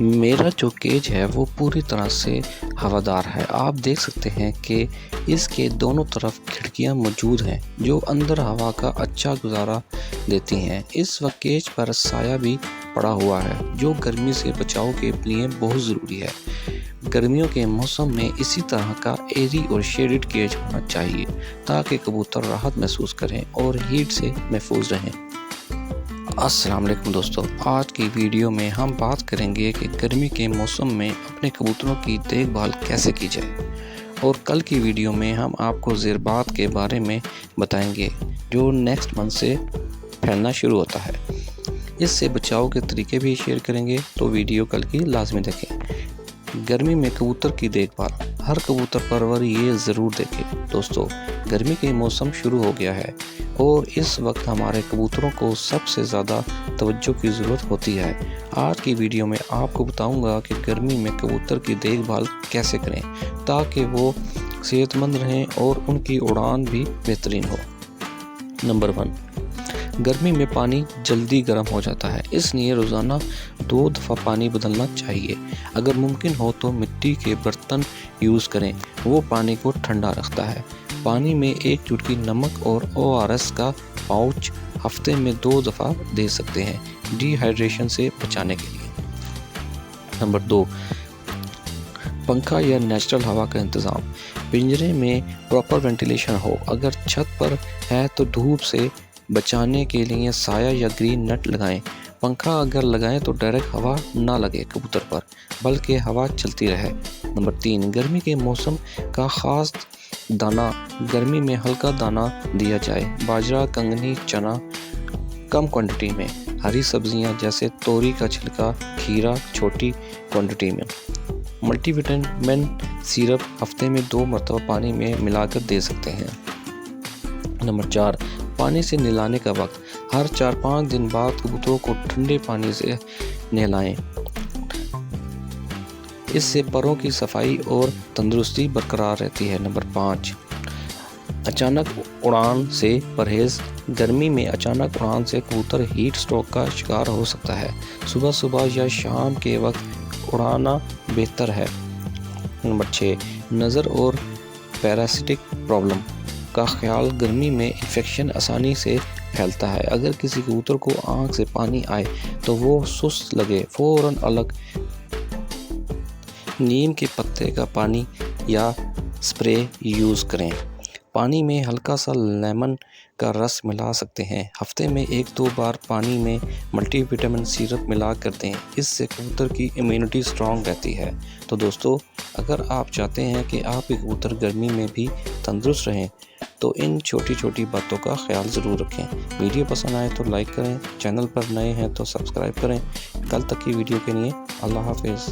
میرا جو کیج ہے وہ پوری طرح سے ہوادار ہے۔ آپ دیکھ سکتے ہیں کہ اس کے دونوں طرف کھڑکیاں موجود ہیں جو اندر ہوا کا اچھا گزارا دیتی ہیں۔ اس وقت کیج پر سایہ بھی پڑا ہوا ہے جو گرمی سے بچاؤ کے لیے بہت ضروری ہے۔ گرمیوں کے موسم میں اسی طرح کا ایری اور شیڈڈ کیج ہونا چاہیے تاکہ کبوتر راحت محسوس کریں اور ہیٹ سے محفوظ رہیں۔ السلام علیکم دوستو، آج کی ویڈیو میں ہم بات کریں گے کہ گرمی کے موسم میں اپنے کبوتروں کی دیکھ بھال کیسے کی جائے، اور کل کی ویڈیو میں ہم آپ کو زیربات کے بارے میں بتائیں گے جو نیکسٹ منتھ سے پھیلنا شروع ہوتا ہے۔ اس سے بچاؤ کے طریقے بھی شیئر کریں گے، تو ویڈیو کل کی لازمی دیکھیں۔ گرمی میں کبوتر کی دیکھ بھال، ہر کبوتر پرور یہ ضرور دیکھے۔ دوستو، گرمی کے موسم شروع ہو گیا ہے اور اس وقت ہمارے کبوتروں کو سب سے زیادہ توجہ کی ضرورت ہوتی ہے۔ آج کی ویڈیو میں آپ کو بتاؤں گا کہ گرمی میں کبوتر کی دیکھ بھال کیسے کریں تاکہ وہ صحت مند رہیں اور ان کی اڑان بھی بہترین ہو۔ نمبر 1، گرمی میں پانی جلدی گرم ہو جاتا ہے، اس لیے روزانہ 2 دفعہ پانی بدلنا چاہیے۔ اگر ممکن ہو تو مٹی کے برتن یوز کریں، وہ پانی کو ٹھنڈا رکھتا ہے۔ پانی میں 1 چٹکی نمک اور ORS کا پاؤچ ہفتے میں 2 دفعہ دے سکتے ہیں ڈی ہائیڈریشن سے بچانے کے لیے۔ نمبر 2، پنکھا یا نیچرل ہوا کا انتظام۔ پنجرے میں پراپر وینٹیلیشن ہو۔ اگر چھت پر ہے تو دھوپ سے بچانے کے لیے سایہ یا گرین نیٹ لگائیں۔ پنکھا اگر لگائیں تو ڈائریکٹ ہوا نہ لگے کبوتر پر، بلکہ ہوا چلتی رہے۔ نمبر 3، گرمی کے موسم کا خاص دانہ۔ گرمی میں ہلکا دانہ دیا جائے، باجرہ، کنگنی، چنا کم کوانٹٹی میں، ہری سبزیاں جیسے توری کا چھلکا، کھیرا چھوٹی کوانٹٹی میں۔ ملٹی وٹامن سیرپ ہفتے میں 2 مرتبہ پانی میں ملا کر دے سکتے ہیں۔ نمبر 4، پانی سے نہلانے کا وقت۔ ہر 4-5 دن بعد کبوتروں کو ٹھنڈے پانی سے نہلائیں، اس سے پروں کی صفائی اور تندرستی برقرار رہتی ہے۔ نمبر 5، اچانک اڑان سے پرہیز۔ گرمی میں اچانک اڑان سے کبوتر ہیٹ اسٹروک کا شکار ہو سکتا ہے۔ صبح یا شام کے وقت اڑانا بہتر ہے۔ نمبر 6، نظر اور پیراسائٹک پرابلم کا خیال۔ گرمی میں انفیکشن آسانی سے پھیلتا ہے۔ اگر کسی کبوتر کو آنکھ سے پانی آئے تو وہ سست لگے، فوراً الگ نیم کے پتے کا پانی یا سپرے یوز کریں۔ پانی میں ہلکا سا لیمن کا رس ملا سکتے ہیں۔ ہفتے میں 1-2 بار پانی میں ملٹی وٹامن سیرپ ملا کر دیں، اس سے کبوتر کی امیونٹی اسٹرانگ رہتی ہے۔ تو دوستو، اگر آپ چاہتے ہیں کہ آپ کے کبوتر گرمی میں بھی تندرست رہیں تو ان چھوٹی چھوٹی باتوں کا خیال ضرور رکھیں۔ ویڈیو پسند آئے تو لائک کریں، چینل پر نئے ہیں تو سبسکرائب کریں۔ کل تک کی ویڈیو کے لیے اللہ حافظ۔